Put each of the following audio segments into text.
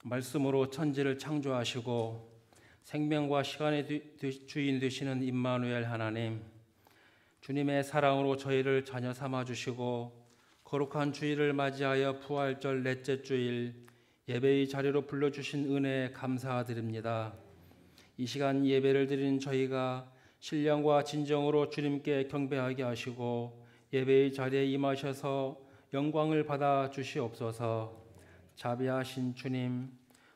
말씀으로 천지를 창조하시고 생명과 시간의 주인 되시는 임마누엘 하나님, 주님의 사랑으로 저희를 자녀 삼아 주시고 거룩한 주일을 맞이하여 부활절 넷째 주일 예배의 자리로 불러주신 은혜에 감사드립니다. 이 시간 예배를 드리는 저희가 신령과 진정으로 주님께 경배하게 하시고 예배의 자리에 임하셔서 영광을 받아 주시옵소서. 자비하신 주님,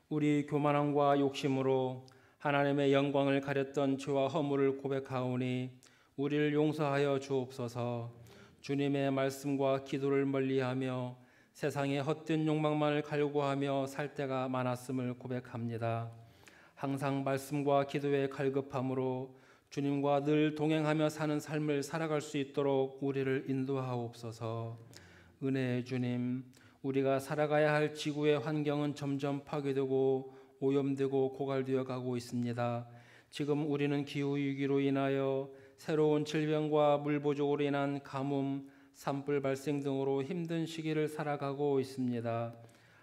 우리 교만함과 욕심으로 하나님의 영광을 가렸던 죄와 허물을 고백하오니 우리를 용서하여 주옵소서. 주님의 말씀과 기도를 멀리하며 세상의 헛된 욕망만을 갈구하며 살 때가 많았음을 고백합니다. 항상 말씀과 기도에 갈급함으로 주님과 늘 동행하며 사는 삶을 살아갈 수 있도록 우리를 인도하옵소서. 은혜의 주님, 우리가 살아가야 할 지구의 환경은 점점 파괴되고 오염되고 고갈되어 가고 있습니다. 지금 우리는 기후위기로 인하여 새로운 질병과 물 부족으로 인한 가뭄, 산불 발생 등으로 힘든 시기를 살아가고 있습니다.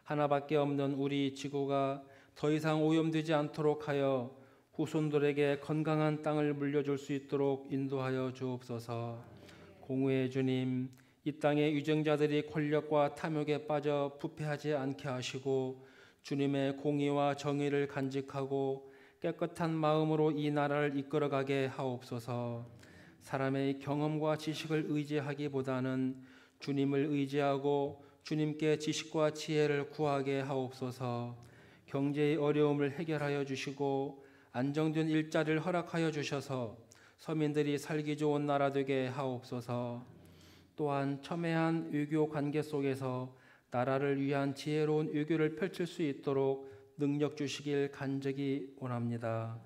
하나밖에 없는 우리 지구가 더 이상 오염되지 않도록 하여 후손들에게 건강한 땅을 물려줄 수 있도록 인도하여 주옵소서. 공의의 주님, 이 땅의 유정자들이 권력과 탐욕에 빠져 부패하지 않게 하시고 주님의 공의와 정의를 간직하고 깨끗한 마음으로 이 나라를 이끌어가게 하옵소서. 사람의 경험과 지식을 의지하기보다는 주님을 의지하고 주님께 지식과 지혜를 구하게 하옵소서. 경제의 어려움을 해결하여 주시고 안정된 일자리를 허락하여 주셔서 서민들이 살기 좋은 나라 되게 하옵소서. 또한 첨예한 외교 관계 속에서 나라를 위한 지혜로운 외교를 펼칠 수 있도록 능력 주시길 간절히 원합니다.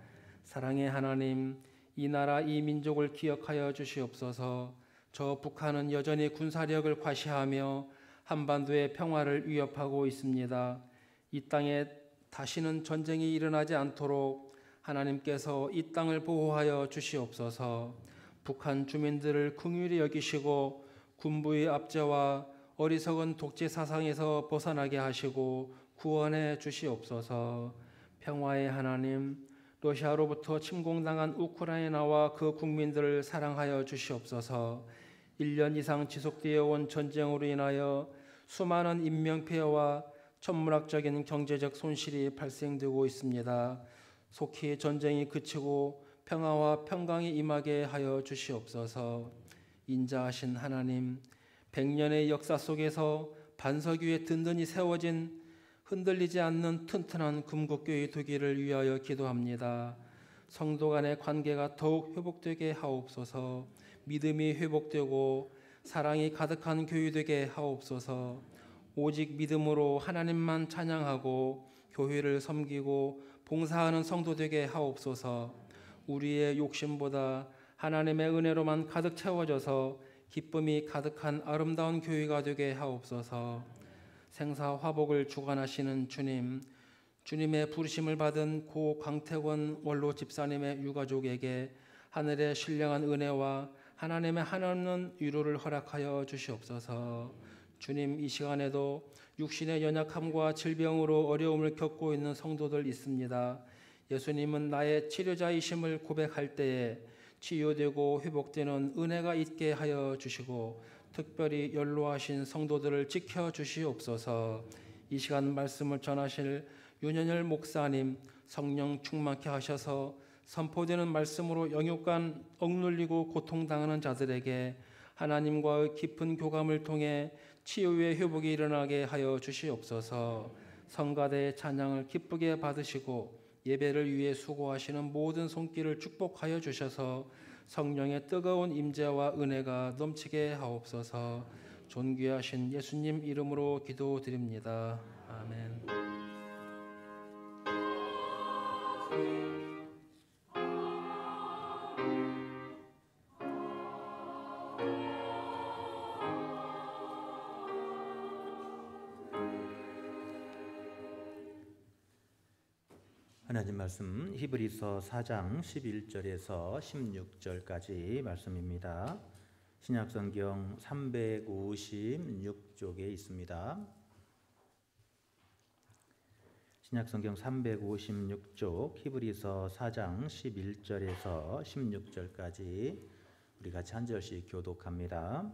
사랑의 하나님, 이 나라 이 민족을 기억하여 주시옵소서. 저 북한은 여전히 군사력을 과시하며 한반도의 평화를 위협하고 있습니다. 이 땅에 다시는 전쟁이 일어나지 않도록 하나님께서 이 땅을 보호하여 주시옵소서. 북한 주민들을 긍휼히 여기시고 군부의 압제와 어리석은 독재 사상에서 벗어나게 하시고 구원해 주시옵소서. 평화의 하나님, 러시아로부터 침공당한 우크라이나와 그 국민들을 사랑하여 주시옵소서. 1년 이상 지속되어 온 전쟁으로 인하여 수많은 인명피해와 천문학적인 경제적 손실이 발생되고 있습니다. 속히 전쟁이 그치고 평화와 평강이 임하게 하여 주시옵소서. 인자하신 하나님, 100년의 역사 속에서 반석 위에 든든히 세워진 흔들리지 않는 튼튼한 금국교회 되기를 위하여 기도합니다. 성도 간의 관계가 더욱 회복되게 하옵소서. 믿음이 회복되고 사랑이 가득한 교회 되게 하옵소서. 오직 믿음으로 하나님만 찬양하고 교회를 섬기고 봉사하는 성도 되게 하옵소서. 우리의 욕심보다 하나님의 은혜로만 가득 채워져서 기쁨이 가득한 아름다운 교회가 되게 하옵소서. 생사 화복을 주관하시는 주님, 주님의 부르심을 받은 고 강태권 원로 집사님의 유가족에게 하늘의 신령한 은혜와 하나님의 한없는 위로를 허락하여 주시옵소서. 주님, 이 시간에도 육신의 연약함과 질병으로 어려움을 겪고 있는 성도들 있습니다. 예수님은 나의 치료자이심을 고백할 때에 치유되고 회복되는 은혜가 있게 하여 주시고 특별히 연로하신 성도들을 지켜 주시옵소서. 이 시간 말씀을 전하실 윤현열 목사님 성령 충만케 하셔서 선포되는 말씀으로 영육간 억눌리고 고통당하는 자들에게 하나님과의 깊은 교감을 통해 치유의 회복이 일어나게 하여 주시옵소서. 성가대의 찬양을 기쁘게 받으시고 예배를 위해 수고하시는 모든 손길을 축복하여 주셔서 성령의 뜨거운 임재와 은혜가 넘치게 하옵소서. 존귀하신 예수님 이름으로 기도드립니다. 아멘. 하나님 말씀 히브리서 4장 11절에서 16절까지 말씀입니다. 신약성경 356쪽에 있습니다. 신약성경 356쪽 히브리서 4장 11절에서 16절까지 우리 같이 한 절씩 교독합니다.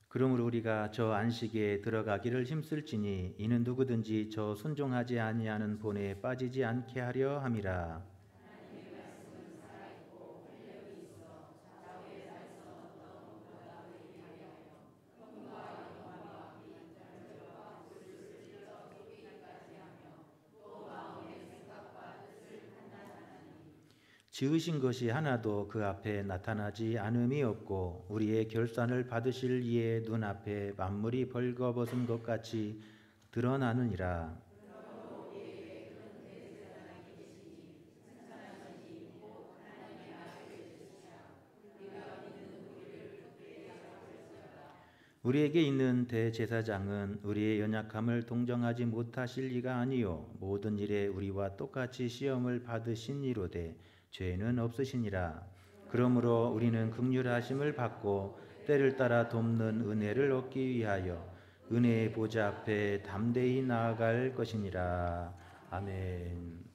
그러므로 우리가 저 안식에 들어가기를 힘쓸지니 이는 누구든지 저 순종하지 아니하는 본에 빠지지 않게 하려 함이라. 지으신 것이 하나도 그 앞에 나타나지 않음이 없고 우리의 결산을 받으실 이의 눈앞에 만물이 벌거벗은 것 같이 드러나느니라. 우리에게 있는 대제사장은 우리의 연약함을 동정하지 못하실 이가 아니요 모든 일에 우리와 똑같이 시험을 받으신 이로되 죄는 없으시니라. 그러므로 우리는 긍휼하심을 받고 때를 따라 돕는 은혜를 얻기 위하여 은혜의 보좌 앞에 담대히 나아갈 것이니라. 아멘.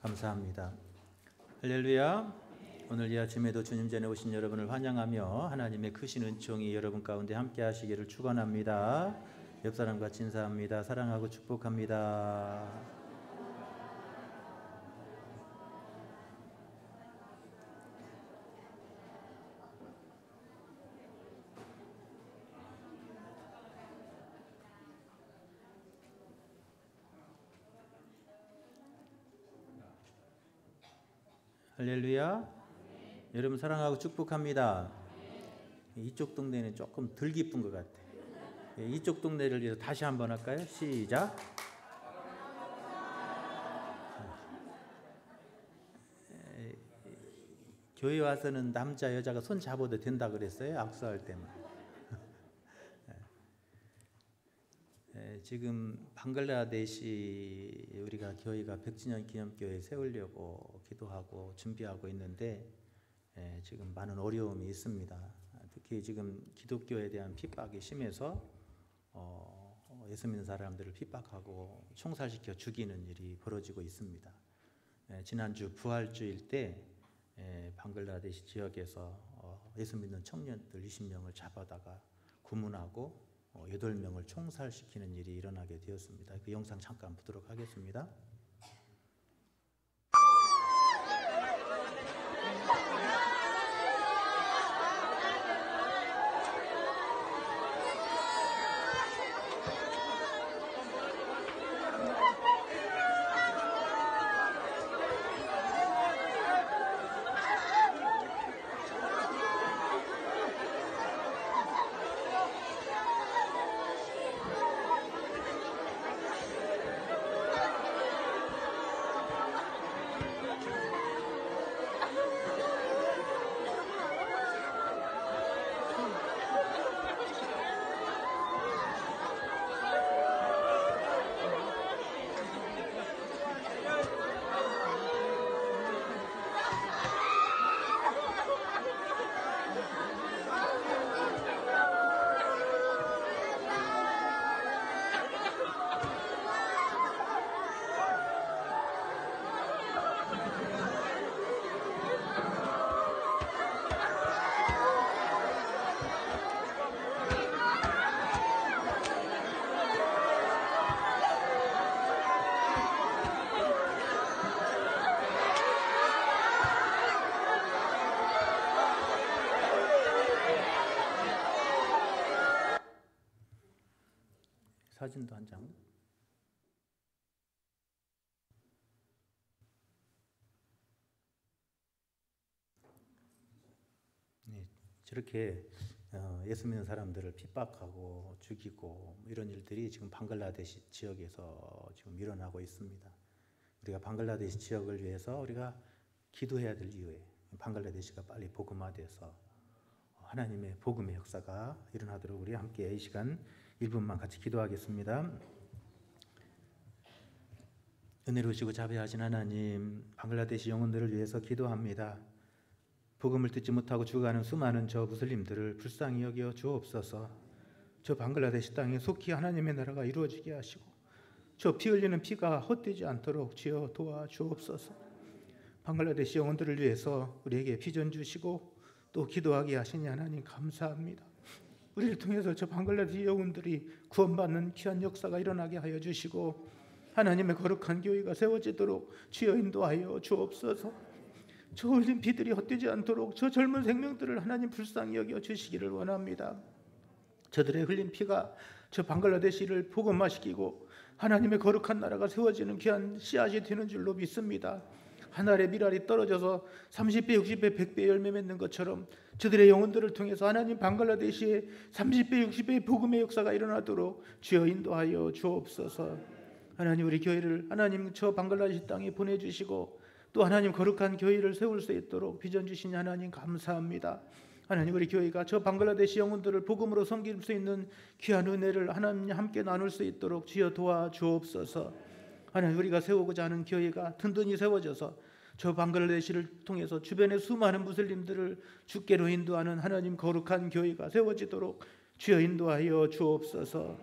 감사합니다. 할렐루야. 오늘 이 아침에도 주님 전에 오신 여러분을 환영하며 하나님의 크신 은총이 여러분 가운데 함께 하시기를 축원합니다. 옆 사람과 인사합니다. 사랑하고 축복합니다. 할렐루야. 여러분 사랑하고 축복합니다. 이쪽 동네는 조금 덜 기쁜 것 같아요. 이쪽 동네를 위해서 다시 한번 할까요? 시작. 교회 와서는 남자 여자가 손 잡아도 된다 그랬어요. 악수할 때만. 지금 방글라데시 우리가 교회가 100주년 기념교회 세우려고 기도하고 준비하고 있는데 지금 많은 어려움이 있습니다. 특히 지금 기독교에 대한 핍박이 심해서 예수 믿는 사람들을 핍박하고 총살시켜 죽이는 일이 벌어지고 있습니다. 지난주 부활주일 때 방글라데시 지역에서 예수 믿는 청년들 20명을 잡아다가 구문하고 8명을 총살시키는 일이 일어나게 되었습니다. 그 영상 잠깐 보도록 하겠습니다. 사진도 한 장. 네, 저렇게 예수 믿는 사람들을 핍박하고 죽이고 이런 일들이 지금 방글라데시 지역에서 지금 일어나고 있습니다. 우리가 방글라데시 지역을 위해서 우리가 기도해야 될 이유에 방글라데시가 빨리 복음화돼서 하나님의 복음의 역사가 일어나도록 우리 함께 이 시간 1분만 같이 기도하겠습니다. 은혜로우시고 자비하신 하나님, 방글라데시 영혼들을 위해서 기도합니다. 복음을 듣지 못하고 죽어가는 수많은 저 무슬림들을 불쌍히 여겨 주옵소서. 저 방글라데시 땅에 속히 하나님의 나라가 이루어지게 하시고 저 피 흘리는 피가 헛되지 않도록 주여 도와주옵소서. 방글라데시 영혼들을 위해서 우리에게 비전 주시고 또 기도하게 하시니 하나님 감사합니다. 우리를 통해서 저 방글라데시 영혼들이 구원받는 귀한 역사가 일어나게 하여 주시고 하나님의 거룩한 교회가 세워지도록 주여 인도하여 주옵소서. 저 흘린 피들이 헛되지 않도록 저 젊은 생명들을 하나님 불쌍히 여겨 주시기를 원합니다. 저들의 흘린 피가 저 방글라데시를 복음화시키고 하나님의 거룩한 나라가 세워지는 귀한 씨앗이 되는 줄로 믿습니다. 하늘의 밀알이 떨어져서 30배, 60배, 100배 열매 맺는 것처럼 저들의 영혼들을 통해서 하나님 방글라데시에 30배, 60배의 복음의 역사가 일어나도록 주여 인도하여 주옵소서. 하나님 우리 교회를 하나님 저 방글라데시 땅에 보내주시고 또 하나님 거룩한 교회를 세울 수 있도록 비전 주신 하나님 감사합니다. 하나님 우리 교회가 저 방글라데시 영혼들을 복음으로 섬길 수 있는 귀한 은혜를 하나님 함께 나눌 수 있도록 주여 도와주옵소서. 하나님 우리가 세우고자 하는 교회가 든든히 세워져서 저 방글라데시를 통해서 주변의 수많은 무슬림들을 주께로 인도하는 하나님 거룩한 교회가 세워지도록 주여 인도하여 주옵소서.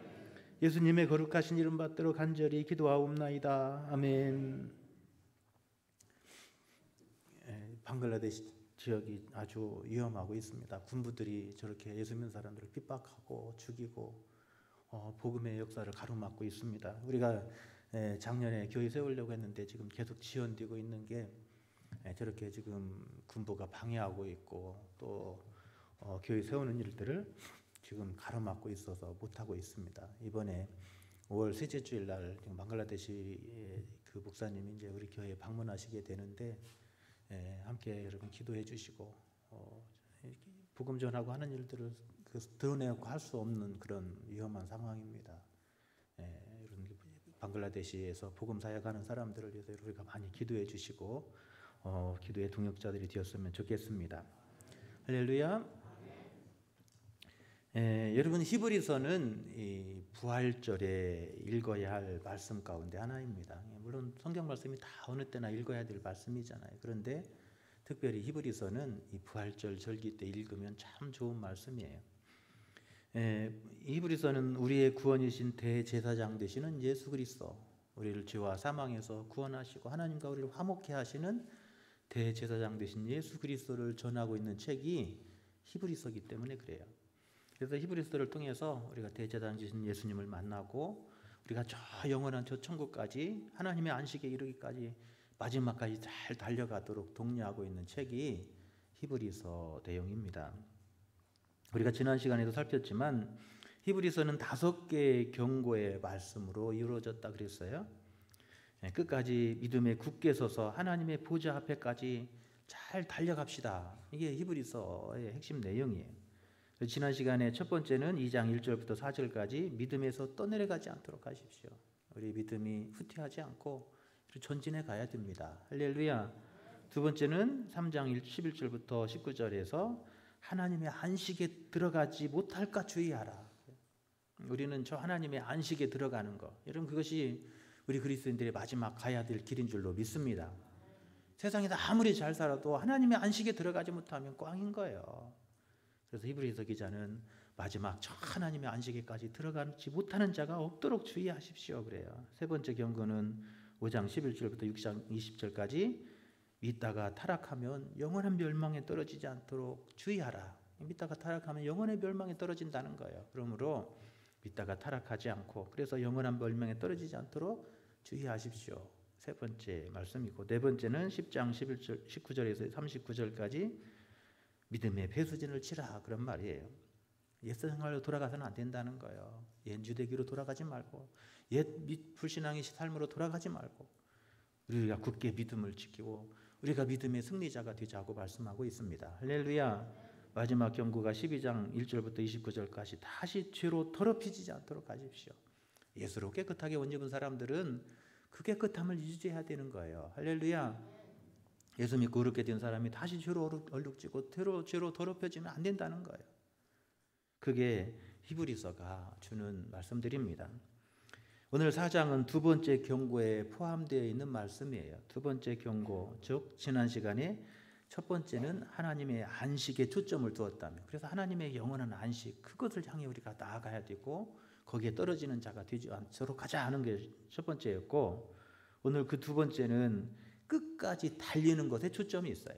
예수님의 거룩하신 이름 받들어 간절히 기도하옵나이다. 아멘. 방글라데시 지역이 아주 위험하고 있습니다. 군부들이 저렇게 예수 믿는 사람들을 핍박하고 죽이고 복음의 역사를 가로막고 있습니다. 우리가 작년에 교회 세우려고 했는데 지금 계속 지연되고 있는 게 저렇게 지금 군부가 방해하고 있고 또 교회 세우는 일들을 지금 가로막고 있어서 못하고 있습니다. 이번에 5월 셋째 주일 날 방글라데시 그 목사님이 이제 우리 교회에 방문하시게 되는데 함께 여러분 기도해 주시고 복음 전하고 하는 일들을 드러내고 할 수 없는 그런 위험한 상황입니다. 이런 방글라데시에서 복음 사역하는 사람들을 위해서 우리가 많이 기도해 주시고 기도의 동역자들이 되었으면 좋겠습니다. 할렐루야. 여러분 히브리서는 이 부활절에 읽어야 할 말씀 가운데 하나입니다. 물론 성경 말씀이 다 어느 때나 읽어야 될 말씀이잖아요. 그런데 특별히 히브리서는 이 부활절 절기 때 읽으면 참 좋은 말씀이에요. 히브리서는 우리의 구원이신 대제사장 되시는 예수 그리스도, 우리를 죄와 사망에서 구원하시고 하나님과 우리를 화목케 하시는 대제사장 되신 예수 그리스도를 전하고 있는 책이 히브리서이기 때문에 그래요. 그래서 히브리서를 통해서 우리가 대제사장 되신 예수님을 만나고 우리가 저 영원한 저 천국까지 하나님의 안식에 이르기까지 마지막까지 잘 달려가도록 독려하고 있는 책이 히브리서 내용입니다. 우리가 지난 시간에도 살폈지만 히브리서는 5개의 경고의 말씀으로 이루어졌다 그랬어요. 끝까지 믿음에 굳게 서서 하나님의 보좌 앞에까지 잘 달려갑시다. 이게 히브리서의 핵심 내용이에요. 지난 시간에 첫 번째는 2장 1절부터 4절까지 믿음에서 떠내려가지 않도록 하십시오. 우리 믿음이 후퇴하지 않고 전진해 가야 됩니다. 할렐루야. 두 번째는 3장 11절부터 19절에서 하나님의 안식에 들어가지 못할까 주의하라. 우리는 저 하나님의 안식에 들어가는 것, 여러분 그것이 우리 그리스도인들의 마지막 가야 될 길인 줄로 믿습니다. 세상에서 아무리 잘 살아도 하나님의 안식에 들어가지 못하면 꽝인 거예요. 그래서 히브리서 기자는 마지막 저 하나님의 안식에까지 들어가지 못하는 자가 없도록 주의하십시오 그래요. 세 번째 경고는 5장 11절부터 6장 20절까지 믿다가 타락하면 영원한 멸망에 떨어지지 않도록 주의하라. 믿다가 타락하면 영원의 멸망에 떨어진다는 거예요. 그러므로 믿다가 타락하지 않고 그래서 영원한 멸망에 떨어지지 않도록 주의하십시오. 세 번째 말씀이고, 네 번째는 10장 11절, 19절에서 39절까지 믿음의 배수진을 치라 그런 말이에요. 옛 생활로 돌아가서는 안 된다는 거예요. 옛 유대기로 돌아가지 말고 옛 불신앙의 삶으로 돌아가지 말고 우리가 굳게 믿음을 지키고 우리가 믿음의 승리자가 되자고 말씀하고 있습니다. 할렐루야. 마지막 경고가 12장 1절부터 29절까지 다시 죄로 더럽히지 않도록 하십시오. 예수로 깨끗하게 옷 입은 사람들은 그 깨끗함을 유지해야 되는 거예요. 할렐루야. 예수 믿고 그렇게 된 사람이 다시 죄로 얼룩지고 죄로 더럽혀지면 안 된다는 거예요. 그게 히브리서가 주는 말씀들입니다. 오늘 4장은 두 번째 경고에 포함되어 있는 말씀이에요. 두 번째 경고, 즉 지난 시간에 첫 번째는 하나님의 안식에 초점을 두었다며, 그래서 하나님의 영원한 안식, 그것을 향해 우리가 나아가야 되고 거기에 떨어지는 자가 되지 않도록 하자 하는 게 첫 번째였고, 오늘 그 두 번째는 끝까지 달리는 것에 초점이 있어요.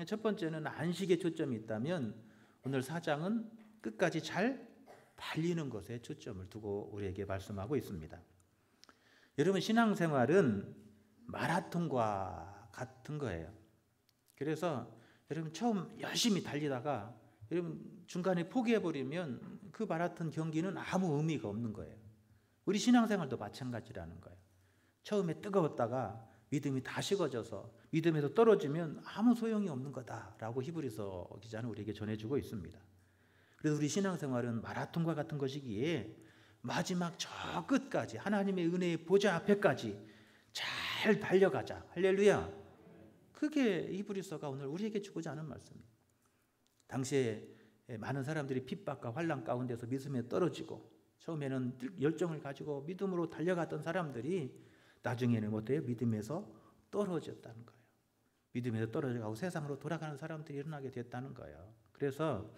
첫 번째는 안식에 초점이 있다면 오늘 4장은 끝까지 잘 달리는 것에 초점을 두고 우리에게 말씀하고 있습니다. 여러분 신앙생활은 마라톤과 같은 거예요. 그래서 여러분 처음 열심히 달리다가 여러분 중간에 포기해버리면 그 마라톤 경기는 아무 의미가 없는 거예요. 우리 신앙생활도 마찬가지라는 거예요. 처음에 뜨거웠다가 믿음이 다 식어져서 믿음에서 떨어지면 아무 소용이 없는 거다라고 히브리서 기자는 우리에게 전해주고 있습니다. 그래서 우리 신앙생활은 마라톤과 같은 것이기에 마지막 저 끝까지 하나님의 은혜의 보좌 앞에까지 잘 달려가자. 할렐루야. 그게 히브리서가 오늘 우리에게 주고자 하는 말씀이에요. 당시에 많은 사람들이 핍박과 환난 가운데서 믿음에 떨어지고 처음에는 열정을 가지고 믿음으로 달려갔던 사람들이 나중에는 어때요? 믿음에서 떨어졌다는 거예요. 믿음에서 떨어져가고 세상으로 돌아가는 사람들이 일어나게 됐다는 거예요. 그래서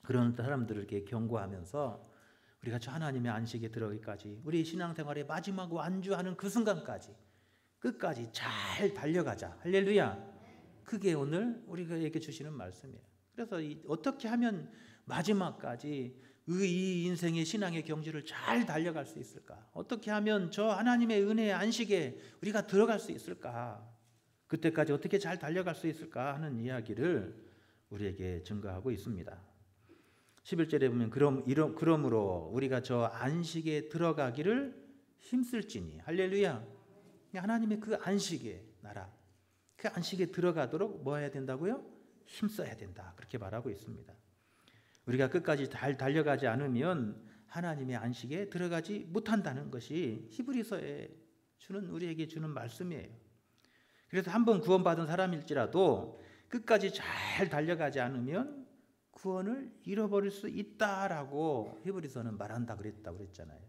그런 사람들에게 경고하면서 우리가 저 하나님의 안식에 들어가기까지 우리 신앙생활의 마지막 완주하는 그 순간까지 끝까지 잘 달려가자. 할렐루야. 그게 오늘 우리에게 주시는 말씀이에요. 그래서 어떻게 하면 마지막까지 이 인생의 신앙의 경주를 잘 달려갈 수 있을까? 어떻게 하면 저 하나님의 은혜의 안식에 우리가 들어갈 수 있을까? 그때까지 어떻게 잘 달려갈 수 있을까 하는 이야기를 우리에게 증거하고 있습니다. 11절에 보면 그러므로 우리가 저 안식에 들어가기를 힘쓸지니, 할렐루야. 하나님의 그 안식의 나라, 그 안식에 들어가도록 뭐 해야 된다고요? 힘써야 된다. 그렇게 말하고 있습니다. 우리가 끝까지 잘 달려가지 않으면 하나님의 안식에 들어가지 못한다는 것이 히브리서에 우리에게 주는 말씀이에요. 그래서 한번 구원받은 사람일지라도 끝까지 잘 달려가지 않으면 구원을 잃어버릴 수 있다라고 히브리서는 말한다 그랬잖아요.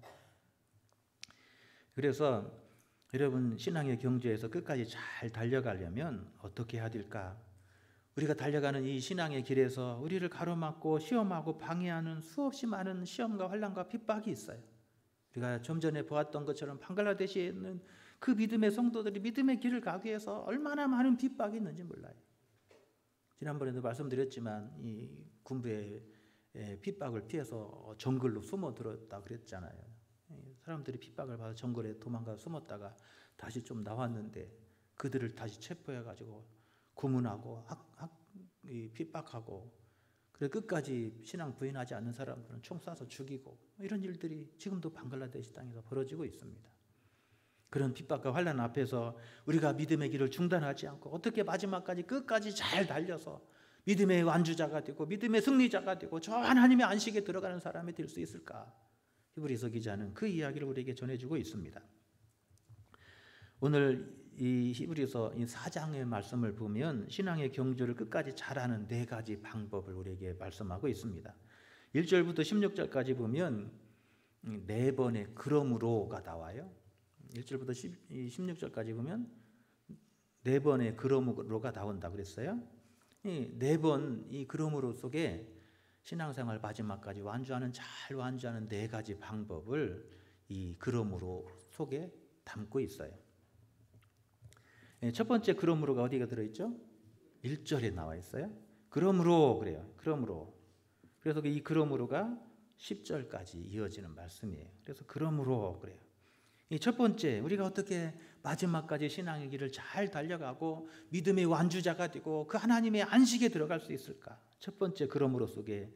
그래서 여러분 신앙의 경주에서 끝까지 잘 달려가려면 어떻게 해야 될까? 우리가 달려가는 이 신앙의 길에서 우리를 가로막고 시험하고 방해하는 수없이 많은 시험과 환난과 핍박이 있어요. 우리가 좀 전에 보았던 것처럼 방글라데시에 있는 그 믿음의 성도들이 믿음의 길을 가기 위해서 얼마나 많은 핍박이 있는지 몰라요. 지난번에도 말씀드렸지만 이 군부의 핍박을 피해서 정글로 숨어들었다 그랬잖아요. 사람들이 핍박을 받아 정글에 도망가 숨었다가 다시 좀 나왔는데 그들을 다시 체포해가지고 고문하고 핍박하고, 그래 끝까지 신앙 부인하지 않는 사람들은 총 쏴서 죽이고, 이런 일들이 지금도 방글라데시 땅에서 벌어지고 있습니다. 그런 핍박과 환난 앞에서 우리가 믿음의 길을 중단하지 않고 어떻게 마지막까지 끝까지 잘 달려서 믿음의 완주자가 되고 믿음의 승리자가 되고 저 하나님의 안식에 들어가는 사람이 될 수 있을까? 히브리서 기자는 그 이야기를 우리에게 전해주고 있습니다. 오늘 이 히브리서 4장의 말씀을 보면 신앙의 경주를 끝까지 잘하는 4가지 방법을 우리에게 말씀하고 있습니다. 1절부터 16절까지 보면 4번의 그러므로가 나와요. 1절부터 16절까지 보면 4번의 그러므로가 나온다 그랬어요. 4번 이 그러므로 속에 신앙생활 마지막까지 잘 완주하는 4가지 방법을 이 그러므로 속에 담고 있어요. 첫 번째 그러므로가 어디가 들어있죠? 1절에 나와 있어요. 그러므로 그래요. 그러므로. 그래서 이 그러므로가 10절까지 이어지는 말씀이에요. 그래서 그러므로 그래요. 이 첫 번째, 우리가 어떻게 마지막까지 신앙의 길을 잘 달려가고 믿음의 완주자가 되고 그 하나님의 안식에 들어갈 수 있을까? 첫 번째 그러므로 속에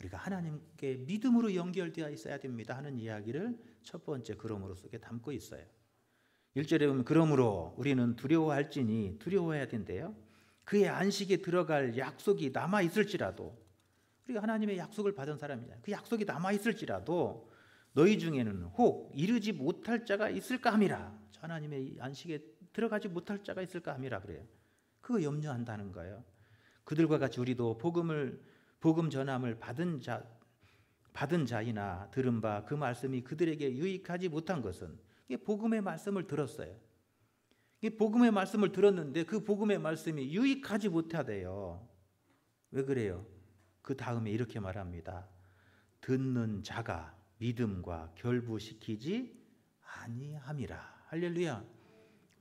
우리가 하나님께 믿음으로 연결되어 있어야 됩니다 하는 이야기를 첫 번째 그러므로 속에 담고 있어요. 1절에 보면 그러므로 우리는 두려워할지니, 두려워해야 된대요. 그의 안식에 들어갈 약속이 남아있을지라도, 우리가 하나님의 약속을 받은 사람이잖아요. 그 약속이 남아있을지라도 너희 중에는 혹 이르지 못할 자가 있을까 함이라. 저 하나님의 안식에 들어가지 못할 자가 있을까 함이라 그래요. 그거 염려한다는 거예요. 그들과 같이 우리도 복음 전함을 받은 자이나 들은 바 그 말씀이 그들에게 유익하지 못한 것은, 이게 복음의 말씀을 들었어요. 이게 복음의 말씀을 들었는데 그 복음의 말씀이 유익하지 못하대요. 왜 그래요? 그 다음에 이렇게 말합니다. 듣는 자가 믿음과 결부시키지 아니함이라. 할렐루야.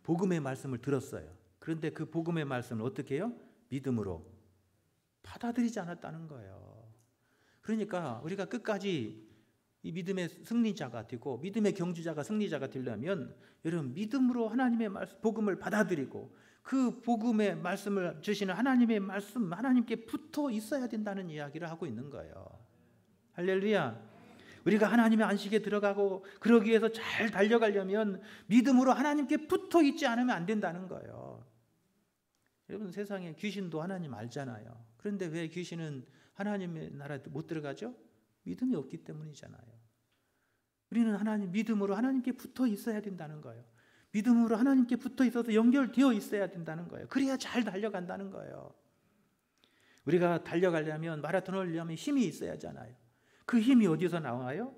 복음의 말씀을 들었어요. 그런데 그 복음의 말씀을 어떻게 해요? 믿음으로 받아들이지 않았다는 거예요. 그러니까 우리가 끝까지 이 믿음의 승리자가 되고 믿음의 경주자가 승리자가 되려면 여러분 믿음으로 하나님의 말씀, 복음을 받아들이고 그 복음의 말씀을 주시는 하나님의 말씀, 하나님께 붙어 있어야 된다는 이야기를 하고 있는 거예요. 할렐루야. 우리가 하나님의 안식에 들어가고 그러기 위해서 잘 달려가려면 믿음으로 하나님께 붙어 있지 않으면 안 된다는 거예요. 여러분 세상에 귀신도 하나님 알잖아요. 그런데 왜 귀신은 하나님의 나라에 못 들어가죠? 믿음이 없기 때문이잖아요. 우리는 믿음으로 하나님께 붙어 있어야 된다는 거예요. 믿음으로 하나님께 붙어 있어서 연결되어 있어야 된다는 거예요. 그래야 잘 달려간다는 거예요. 우리가 달려가려면, 마라톤을 하려면 힘이 있어야 하잖아요. 그 힘이 어디서 나와요?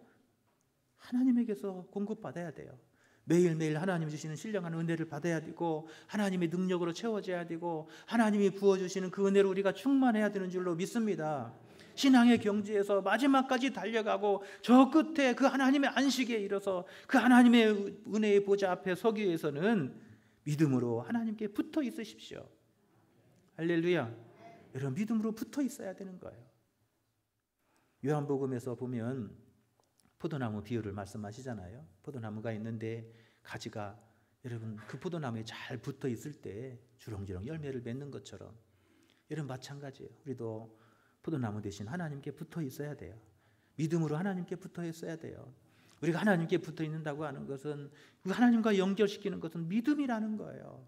하나님에게서 공급받아야 돼요. 매일매일 하나님 주시는 신령한 은혜를 받아야 되고 하나님의 능력으로 채워져야 되고 하나님이 부어주시는 그 은혜로 우리가 충만해야 되는 줄로 믿습니다. 신앙의 경지에서 마지막까지 달려가고 저 끝에 그 하나님의 안식에 이르러서 그 하나님의 은혜의 보좌 앞에 서기 위해서는 믿음으로 하나님께 붙어 있으십시오. 할렐루야. 여러분 믿음으로 붙어 있어야 되는 거예요. 요한복음에서 보면 포도나무 비유를 말씀하시잖아요. 포도나무가 있는데 가지가 여러분 그 포도나무에 잘 붙어 있을 때 주렁주렁 열매를 맺는 것처럼 여러분 마찬가지예요. 우리도 포도나무 대신 하나님께 붙어 있어야 돼요. 믿음으로 하나님께 붙어 있어야 돼요. 우리가 하나님께 붙어 있는다고 하는 것은 하나님과 연결시키는 것은 믿음이라는 거예요.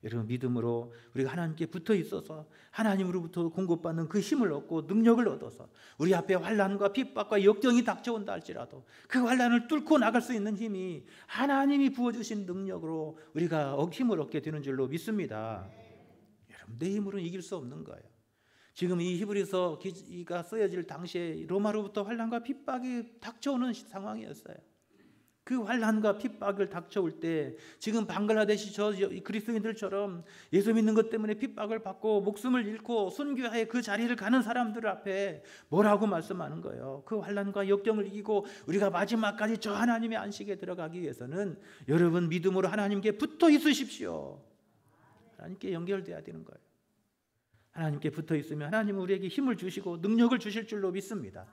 여러분 믿음으로 우리가 하나님께 붙어 있어서 하나님으로부터 공급받는 그 힘을 얻고 능력을 얻어서 우리 앞에 환난과 핍박과 역경이 닥쳐온다 할지라도 그 환난을 뚫고 나갈 수 있는 힘이 하나님이 부어주신 능력으로 우리가 힘을 얻게 되는 줄로 믿습니다. 여러분 내 힘으로는 이길 수 없는 거예요. 지금 이 히브리서 기가 쓰여질 당시에 로마로부터 환난과 핍박이 닥쳐오는 상황이었어요. 그 환난과 핍박을 닥쳐올 때 지금 방글라데시 저 그리스도인들처럼 예수 믿는 것 때문에 핍박을 받고 목숨을 잃고 순교하에 그 자리를 가는 사람들 앞에 뭐라고 말씀하는 거예요. 그 환난과 역경을 이기고 우리가 마지막까지 저 하나님의 안식에 들어가기 위해서는 여러분 믿음으로 하나님께 붙어 있으십시오. 하나님께 연결돼야 되는 거예요. 하나님께 붙어 있으면 하나님은 우리에게 힘을 주시고 능력을 주실 줄로 믿습니다.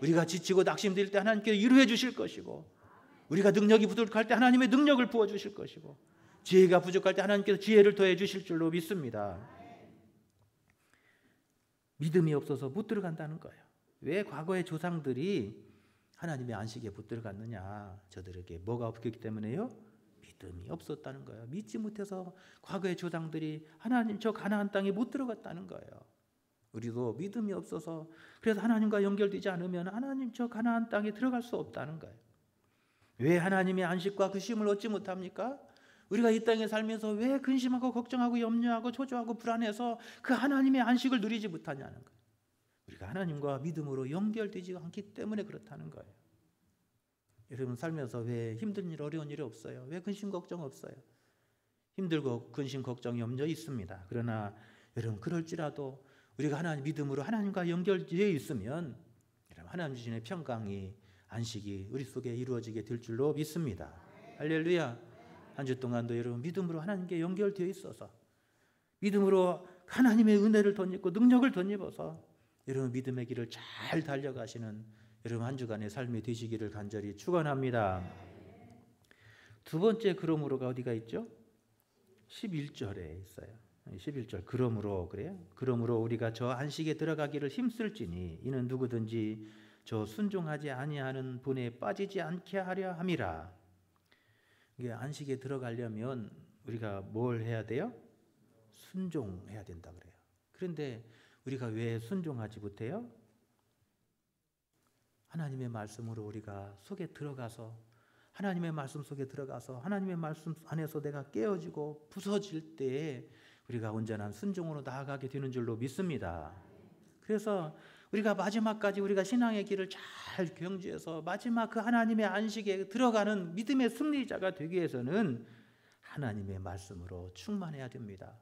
우리가 지치고 낙심될 때 하나님께 위로해 주실 것이고 우리가 능력이 부족할 때 하나님의 능력을 부어주실 것이고 지혜가 부족할 때 하나님께서 지혜를 더해 주실 줄로 믿습니다. 믿음이 없어서 못 들어간다는 거예요. 왜 과거의 조상들이 하나님의 안식에 못 들어갔느냐? 저들에게 뭐가 없기 때문에요? 믿음이 없었다는 거예요. 믿지 못해서 과거의 조상들이 하나님 저 가나안 땅에 못 들어갔다는 거예요. 우리도 믿음이 없어서 그래서 하나님과 연결되지 않으면 하나님 저 가나안 땅에 들어갈 수 없다는 거예요. 왜 하나님의 안식과 그 쉼을 얻지 못합니까? 우리가 이 땅에 살면서 왜 근심하고 걱정하고 염려하고 초조하고 불안해서 그 하나님의 안식을 누리지 못하냐는 거예요. 우리가 하나님과 믿음으로 연결되지 않기 때문에 그렇다는 거예요. 여러분 살면서 왜 힘든 일 어려운 일이 없어요? 왜 근심 걱정 없어요? 힘들고 근심 걱정 염려 있습니다. 그러나 여러분 그럴지라도 우리가 하나님 믿음으로 하나님과 연결되어 있으면 여러분 하나님 주시는 평강이 안식이 우리 속에 이루어지게 될 줄로 믿습니다. 할렐루야. 한 주 동안도 여러분 믿음으로 하나님께 연결되어 있어서 믿음으로 하나님의 은혜를 덧입고 능력을 덧입어서 여러분 믿음의 길을 잘 달려가시는 여러분 한 주간의 삶이 되시기를 간절히 축원합니다. 두 번째 그러므로가 어디가 있죠? 11절에 있어요. 11절 그러므로 그래요. 그러므로 우리가 저 안식에 들어가기를 힘쓸지니 이는 누구든지 저 순종하지 아니하는 분에 빠지지 않게 하려 함이라. 이게 안식에 들어가려면 우리가 뭘 해야 돼요? 순종해야 된다 그래요. 그런데 우리가 왜 순종하지 못해요? 하나님의 말씀으로 우리가 속에 들어가서 하나님의 말씀 속에 들어가서 하나님의 말씀 안에서 내가 깨어지고 부서질 때에 우리가 온전한 순종으로 나아가게 되는 줄로 믿습니다. 그래서 우리가 마지막까지 우리가 신앙의 길을 잘 경주해서 마지막 그 하나님의 안식에 들어가는 믿음의 승리자가 되기 위해서는 하나님의 말씀으로 충만해야 됩니다.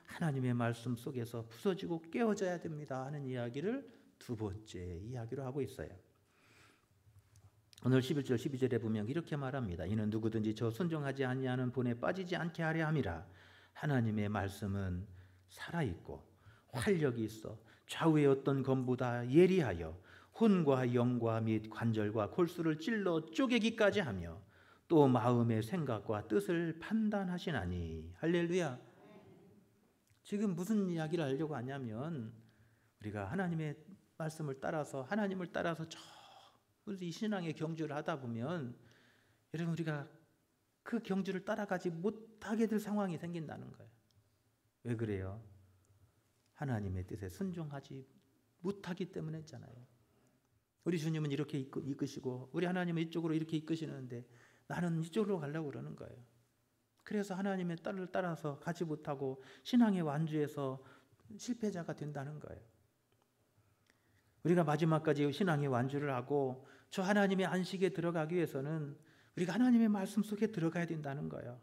하나님의 말씀 속에서 부서지고 깨어져야 됩니다 하는 이야기를 두 번째 이야기로 하고 있어요. 오늘 11절 12절에 보면 이렇게 말합니다. 이는 누구든지 저 순종하지 아니하는 본에 빠지지 않게 하려 함이라. 하나님의 말씀은 살아있고 활력이 있어 좌우의 어떤 검보다 예리하여 혼과 영과 및 관절과 골수를 찔러 쪼개기까지 하며 또 마음의 생각과 뜻을 판단하시나니. 할렐루야. 지금 무슨 이야기를 하려고 하냐면 우리가 하나님의 말씀을 따라서 하나님을 따라서 이 신앙의 경주를 하다 보면 여러분 우리가 그 경주를 따라가지 못하게 될 상황이 생긴다는 거예요. 왜 그래요? 하나님의 뜻에 순종하지 못하기 때문에 했잖아요. 우리 주님은 이렇게 이끄시고 우리 하나님은 이쪽으로 이렇게 이끄시는데 나는 이쪽으로 가려고 그러는 거예요. 그래서 하나님의 딸을 따라서 가지 못하고 신앙의 완주에서 실패자가 된다는 거예요. 우리가 마지막까지 신앙의 완주를 하고 저 하나님의 안식에 들어가기 위해서는 우리가 하나님의 말씀 속에 들어가야 된다는 거예요.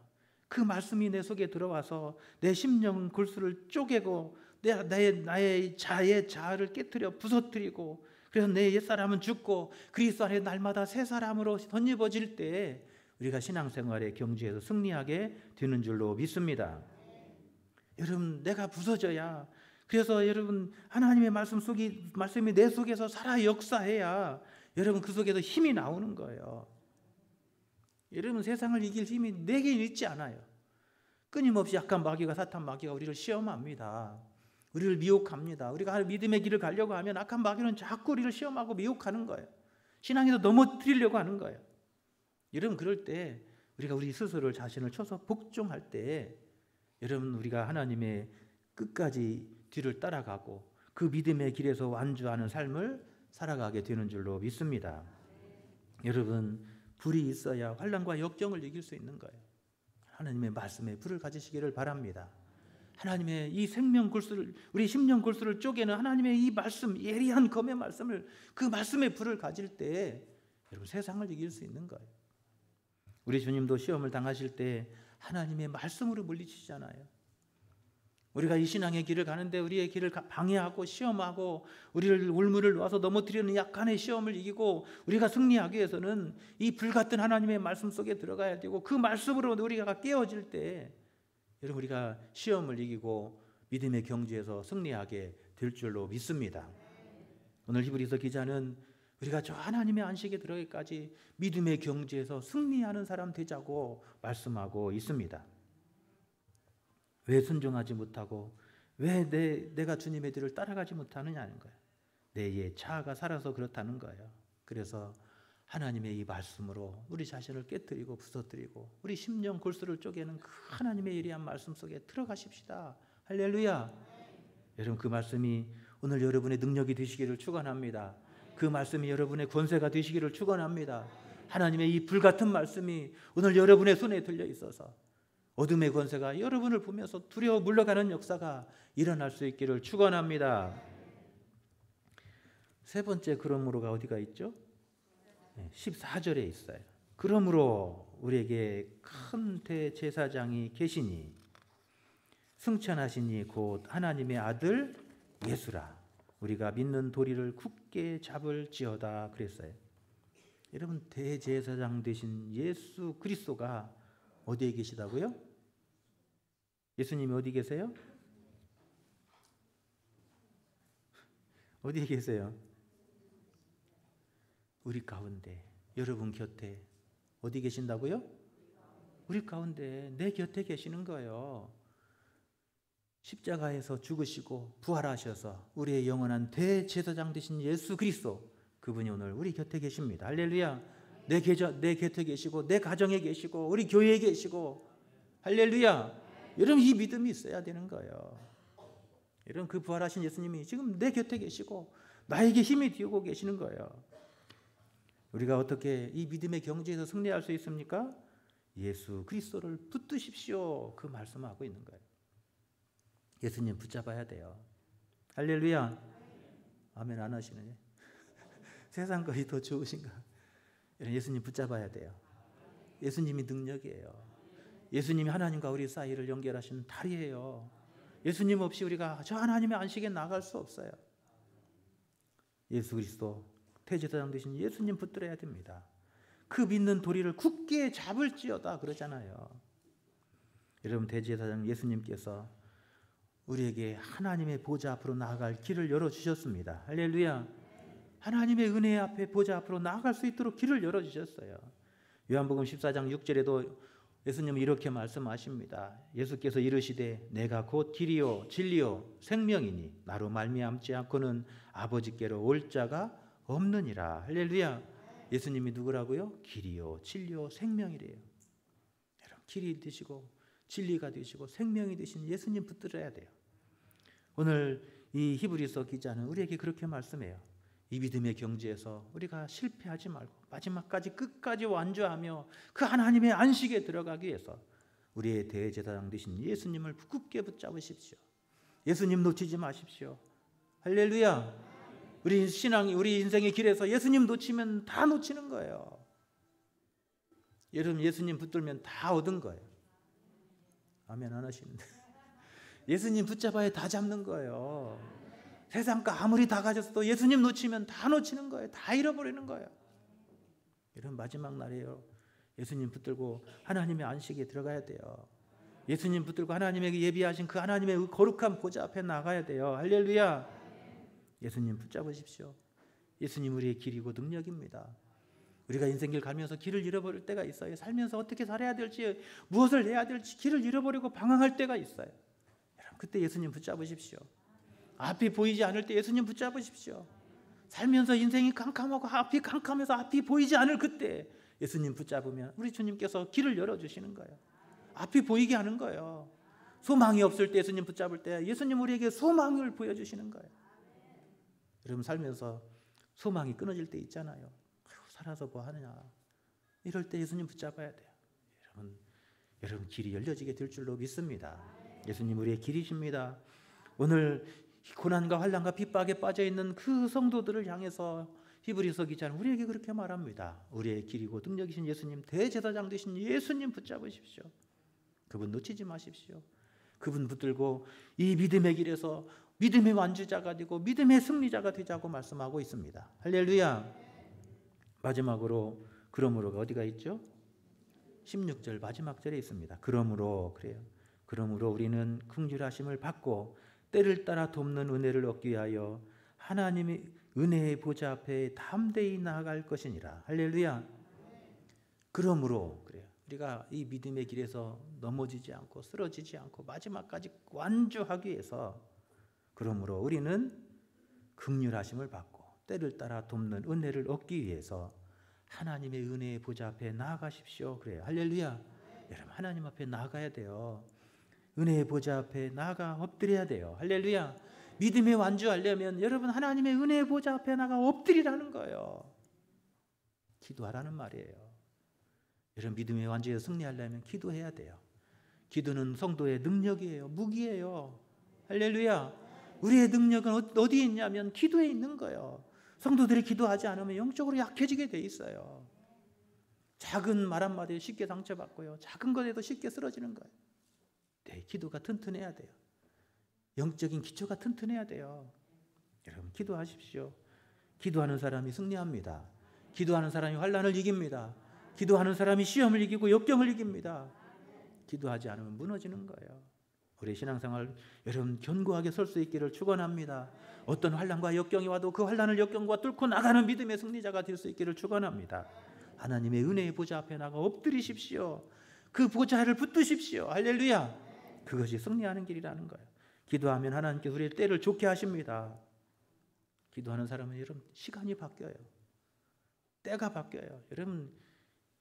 그 말씀이 내 속에 들어와서 내 심령 골수를 쪼개고 나의 자아를 깨트려 부서뜨리고 그래서 내 옛사람은 죽고 그리스도 안에 날마다 새 사람으로 덧입어질 때 우리가 신앙생활의 경주에서 승리하게 되는 줄로 믿습니다. 여러분 내가 부서져야, 그래서 여러분 하나님의 말씀이 내 속에서 살아 역사해야 여러분 그 속에서 힘이 나오는 거예요. 여러분 세상을 이길 힘이 내게 있지 않아요. 끊임없이 약한 마귀가, 사탄 마귀가 우리를 시험합니다. 우리를 미혹합니다. 우리가 믿음의 길을 가려고 하면 악한 마귀는 자꾸 우리를 시험하고 미혹하는 거예요. 신앙에서 넘어뜨리려고 하는 거예요. 여러분 그럴 때 우리가 우리 스스로 자신을 쳐서 복종할 때 여러분 우리가 하나님의 끝까지 뒤를 따라가고 그 믿음의 길에서 완주하는 삶을 살아가게 되는 줄로 믿습니다. 여러분 불이 있어야 환난과 역경을 이길 수 있는 거예요. 하나님의 말씀에 불을 가지시기를 바랍니다. 하나님의 이 생명 골수를, 우리 심령 골수를 쪼개는 하나님의 이 말씀, 예리한 검의 말씀을, 그 말씀에 불을 가질 때 여러분 세상을 이길 수 있는 거예요. 우리 주님도 시험을 당하실 때 하나님의 말씀으로 물리치잖아요. 우리가 이 신앙의 길을 가는데 우리의 길을 방해하고 시험하고 우리를 올무를 놓아서 넘어뜨리는 약간의 시험을 이기고 우리가 승리하기 위해서는 이 불같은 하나님의 말씀 속에 들어가야 되고, 그 말씀으로 우리가 깨어질 때 여러분 우리가 시험을 이기고 믿음의 경주에서 승리하게 될 줄로 믿습니다. 오늘 히브리서 기자는 우리가 저 하나님의 안식에 들어가기까지 믿음의 경주에서 승리하는 사람 되자고 말씀하고 있습니다. 왜 순종하지 못하고 왜 내가 주님의 뒤를 따라가지 못하느냐는 거예요. 내 자아가 살아서 그렇다는 거예요. 그래서 하나님의 이 말씀으로 우리 자신을 깨뜨리고 부서뜨리고 우리 심령 골수를 쪼개는 그 하나님의 예리한 말씀 속에 들어가십시다. 할렐루야. 여러분 그 말씀이 오늘 여러분의 능력이 되시기를 축원합니다. 그 말씀이 여러분의 권세가 되시기를 축원합니다. 하나님의 이 불같은 말씀이 오늘 여러분의 손에 들려 있어서 어둠의 권세가 여러분을 보면서 두려워 물러가는 역사가 일어날 수 있기를 축원합니다. 세 번째 그러므로가 어디가 있죠? 14절에 있어요. 그러므로 우리에게 큰 대제사장이 계시니 승천하시니 곧 하나님의 아들 예수라. 우리가 믿는 도리를 굳게 잡을지어다 그랬어요. 여러분 대제사장 되신 예수 그리스도가 어디에 계시다고요? 예수님이 어디 계세요? 어디에 계세요? 우리 가운데, 여러분 곁에 어디 계신다고요? 우리 가운데, 내 곁에 계시는 거예요. 십자가에서 죽으시고 부활하셔서 우리의 영원한 대제사장 되신 예수 그리스도, 그분이 오늘 우리 곁에 계십니다. 할렐루야. 내 곁에 계시고 내 가정에 계시고 우리 교회에 계시고, 할렐루야. 여러분 이 믿음이 있어야 되는 거예요. 여러분 그 부활하신 예수님이 지금 내 곁에 계시고 나에게 힘이 되고 계시는 거예요. 우리가 어떻게 이 믿음의 경주에서 승리할 수 있습니까? 예수 그리스도를 붙드십시오. 그 말씀하고 있는 거예요. 예수님 붙잡아야 돼요. 할렐루야. 아멘 안 하시네. 세상 것이 더 좋으신가? 예수님 붙잡아야 돼요. 예수님이 능력이에요. 예수님이 하나님과 우리 사이를 연결하시는 다리예요. 예수님 없이 우리가 저 하나님의 안식에 나갈 수 없어요. 예수 그리스도 대제사장 되신 예수님 붙들어야 됩니다. 그 믿는 도리를 굳게 잡을지어다 그러잖아요. 여러분 대제사장 예수님께서 우리에게 하나님의 보좌 앞으로 나아갈 길을 열어주셨습니다. 할렐루야. 하나님의 은혜 앞에 보좌 앞으로 나아갈 수 있도록 길을 열어주셨어요. 요한복음 14장 6절에도 예수님은 이렇게 말씀하십니다. 예수께서 이르시되 내가 곧 길이요 진리요 생명이니 나로 말미암지 않고는 아버지께로 올 자가 없느니라. 할렐루야. 예수님이 누구라고요? 길이요 진리요 생명이래요. 여러분 길이 되시고 진리가 되시고 생명이 되신 예수님 붙들어야 돼요. 오늘 이 히브리서 기자는 우리에게 그렇게 말씀해요. 이 믿음의 경주에서 우리가 실패하지 말고 마지막까지 끝까지 완주하며 그 하나님의 안식에 들어가기 위해서 우리의 대제사장 되신 예수님을 굳게 붙잡으십시오. 예수님 놓치지 마십시오. 할렐루야. 우리 신앙이, 우리 인생의 길에서 예수님 놓치면 다 놓치는 거예요. 여러분 예수님 붙들면 다 얻은 거예요. 아멘 안 하시는데. 예수님 붙잡아야 다 잡는 거예요. 세상과 아무리 다 가졌어도 예수님 놓치면 다 놓치는 거예요. 다 잃어버리는 거예요. 이런 마지막 날이에요. 예수님 붙들고 하나님의 안식에 들어가야 돼요. 예수님 붙들고 하나님에게 예비하신 그 하나님의 거룩한 보좌 앞에 나가야 돼요. 할렐루야. 예수님 붙잡으십시오. 예수님 우리의 길이고 능력입니다. 우리가 인생길 가면서 길을 잃어버릴 때가 있어요. 살면서 어떻게 살아야 될지, 무엇을 해야 될지 길을 잃어버리고 방황할 때가 있어요. 여러분, 그때 예수님 붙잡으십시오. 앞이 보이지 않을 때 예수님 붙잡으십시오. 살면서 인생이 캄캄하고 앞이 캄캄해서 앞이 보이지 않을 그때 예수님 붙잡으면 우리 주님께서 길을 열어주시는 거예요. 앞이 보이게 하는 거예요. 소망이 없을 때 예수님 붙잡을 때 예수님 우리에게 소망을 보여주시는 거예요. 여러분, 살면서 소망이 끊어질 때 있잖아요. 살아서 뭐 하느냐, 이럴 때 예수님 붙잡아야 돼요. 여러분 길이 열려지게 될 줄로 믿습니다. 예수님 우리의 길이십니다. 오늘 고난과 환난과 핍박에 빠져있는 그 성도들을 향해서 히브리서 기자는 우리에게 그렇게 말합니다. 우리의 길이고 능력이신 예수님, 대제사장 되신 예수님 붙잡으십시오. 그분 놓치지 마십시오. 그분 붙들고 이 믿음의 길에서 믿음의 완주자가 되고 믿음의 승리자가 되자고 말씀하고 있습니다. 할렐루야. 마지막으로 그러므로가 어디가 있죠? 16절 마지막 절에 있습니다. 그러므로, 그래요. 그러므로 우리는 긍휼하심을 받고 때를 따라 돕는 은혜를 얻기 위하여 하나님의 은혜의 보좌 앞에 담대히 나아갈 것이니라. 할렐루야. 그러므로, 그래요. 우리가 이 믿음의 길에서 넘어지지 않고 쓰러지지 않고 마지막까지 완주하기 위해서, 그러므로 우리는 긍휼하심을 받고 때를 따라 돕는 은혜를 얻기 위해서 하나님의 은혜의 보좌 앞에 나아가십시오. 그래요. 할렐루야. 여러분, 하나님 앞에 나아가야 돼요. 은혜의 보좌 앞에 나아가 엎드려야 돼요. 할렐루야. 믿음의 완주하려면 여러분 하나님의 은혜의 보좌 앞에 나가 엎드리라는 거예요. 기도하라는 말이에요. 여러분, 믿음의 완주에서 승리하려면 기도해야 돼요. 기도는 성도의 능력이에요. 무기예요. 할렐루야. 우리의 능력은 어디에 있냐면 기도에 있는 거예요. 성도들이 기도하지 않으면 영적으로 약해지게 돼 있어요. 작은 말 한마디에 쉽게 상처받고요. 작은 것에도 쉽게 쓰러지는 거예요. 네, 기도가 튼튼해야 돼요. 영적인 기초가 튼튼해야 돼요. 여러분, 기도하십시오. 기도하는 사람이 승리합니다. 기도하는 사람이 환난을 이깁니다. 기도하는 사람이 시험을 이기고 역경을 이깁니다. 기도하지 않으면 무너지는 거예요. 우리 신앙생활 여러분 견고하게 설 수 있기를 축원합니다. 어떤 환난과 역경이 와도 그 환난을 역경과 뚫고 나가는 믿음의 승리자가 될 수 있기를 축원합니다. 하나님의 은혜의 보좌 앞에 나가 엎드리십시오. 그 보좌를 붙드십시오. 할렐루야. 그것이 승리하는 길이라는 거예요. 기도하면 하나님께서 우리의 때를 좋게 하십니다. 기도하는 사람은 여러분 시간이 바뀌어요. 때가 바뀌어요. 여러분,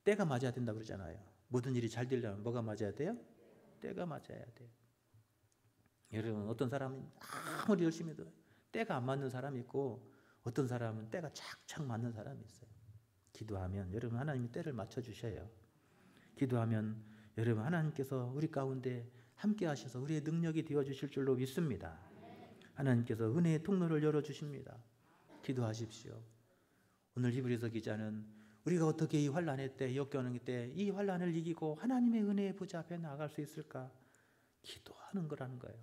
때가 맞아야 된다고 그러잖아요. 모든 일이 잘 되려면 뭐가 맞아야 돼요? 때가 맞아야 돼요. 여러분, 어떤 사람은 아무리 열심히 해도 때가 안 맞는 사람이 있고 어떤 사람은 때가 착착 맞는 사람이 있어요. 기도하면 여러분 하나님이 때를 맞춰주셔요. 기도하면 여러분 하나님께서 우리 가운데 함께 하셔서 우리의 능력이 되어주실 줄로 믿습니다. 하나님께서 은혜의 통로를 열어주십니다. 기도하십시오. 오늘 히브리서 기자는 우리가 어떻게 이 환난의 때, 역경의 때 이 환난을 이기고 하나님의 은혜의 보좌 앞에 나아갈 수 있을까? 기도하는 거라는 거예요.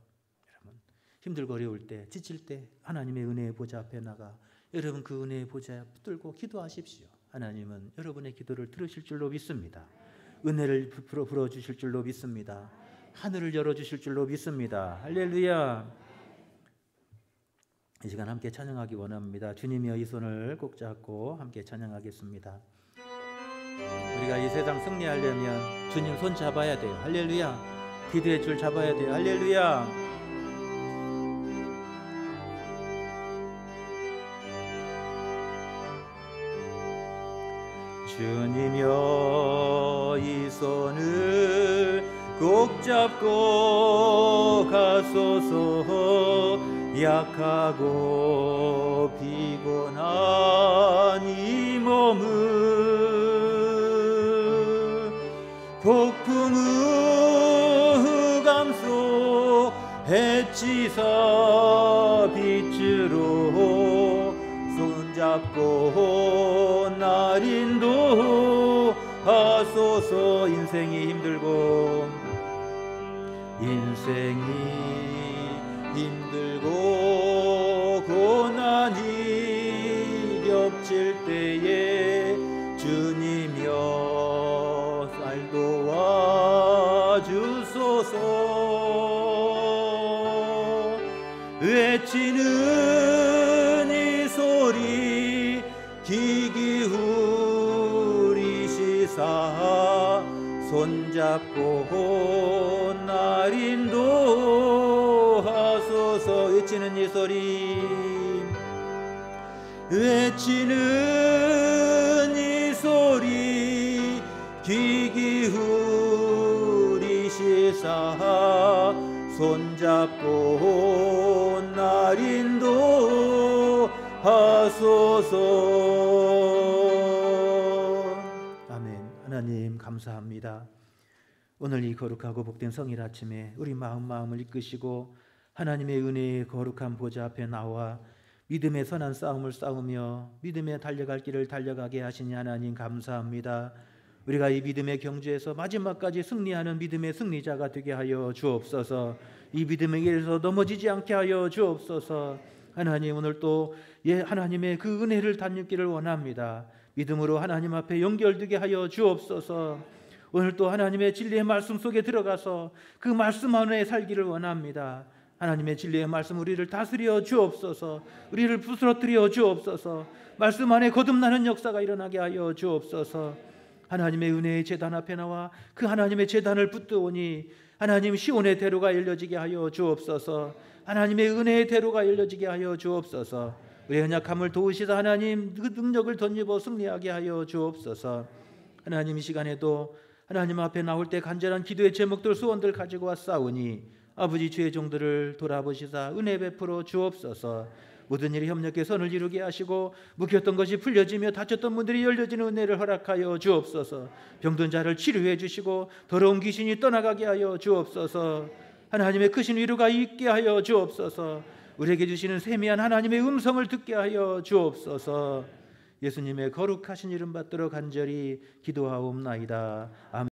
여러분, 힘들고 어려울 때, 지칠 때 하나님의 은혜의 보좌 앞에 나가 여러분 그 은혜의 보좌에 붙들고 기도하십시오. 하나님은 여러분의 기도를 들으실 줄로 믿습니다. 은혜를 불어주실 줄로 믿습니다. 하늘을 열어주실 줄로 믿습니다. 할렐루야. 이 시간 함께 찬양하기 원합니다. 주님이여 이 손을 꼭 잡고 함께 찬양하겠습니다. 우리가 이 세상 승리하려면 주님 손 잡아야 돼요. 할렐루야. 기도의 줄 잡아야 돼요. 할렐루야. 주님여 이 손을 꼭 잡고 가소서. 약하고 피곤한 이 몸을 폭풍 흑암 속 해치사 빛으로 손잡고 날 인도하소서. 인생이 힘들고 힘들고 고난이 겹칠 때에 주님여 날 도와주소서. 외치는 이 소리 귀 기울이시사 손잡고 날 인도하소서. 외치는 이 소리 외치는 이 소리 귀 기울이시사 손잡고 날 인도하소서. 아멘. 하나님 감사합니다. 오늘 이 거룩하고 복된 성일 아침에 우리 마음을 이끄시고 하나님의 은혜의 거룩한 보좌 앞에 나와 믿음의 선한 싸움을 싸우며 믿음의 달려갈 길을 달려가게 하시니 하나님 감사합니다. 우리가 이 믿음의 경주에서 마지막까지 승리하는 믿음의 승리자가 되게 하여 주옵소서. 이 믿음의 길에서 넘어지지 않게 하여 주옵소서. 하나님 오늘 또 하나님의 그 은혜를 덧입기를 원합니다. 믿음으로 하나님 앞에 연결되게 하여 주옵소서. 오늘 또 하나님의 진리의 말씀 속에 들어가서 그 말씀 안에 살기를 원합니다. 하나님의 진리의 말씀 우리를 다스려 주옵소서. 우리를 부스러뜨려 주옵소서. 말씀 안에 거듭나는 역사가 일어나게 하여 주옵소서. 하나님의 은혜의 제단 앞에 나와 그 하나님의 제단을 붙드오니 하나님 시온의 대로가 열려지게 하여 주옵소서. 하나님의 은혜의 대로가 열려지게 하여 주옵소서. 우리의 연약함을 도우시사 하나님 그 능력을 덧입어 승리하게 하여 주옵소서. 하나님 이 시간에도 하나님 앞에 나올 때 간절한 기도의 제목들 소원들 가지고 왔사오니 아버지 주의 종들을 돌아보시사 은혜 베풀어 주옵소서. 모든 일에 협력해 선을 이루게 하시고 묶였던 것이 풀려지며 다쳤던 문들이 열려지는 은혜를 허락하여 주옵소서. 병든 자를 치료해 주시고 더러운 귀신이 떠나가게 하여 주옵소서. 하나님의 크신 위로가 있게 하여 주옵소서. 우리에게 주시는 세미한 하나님의 음성을 듣게 하여 주옵소서. 예수님의 거룩하신 이름 받들어 간절히 기도하옵나이다. 아멘.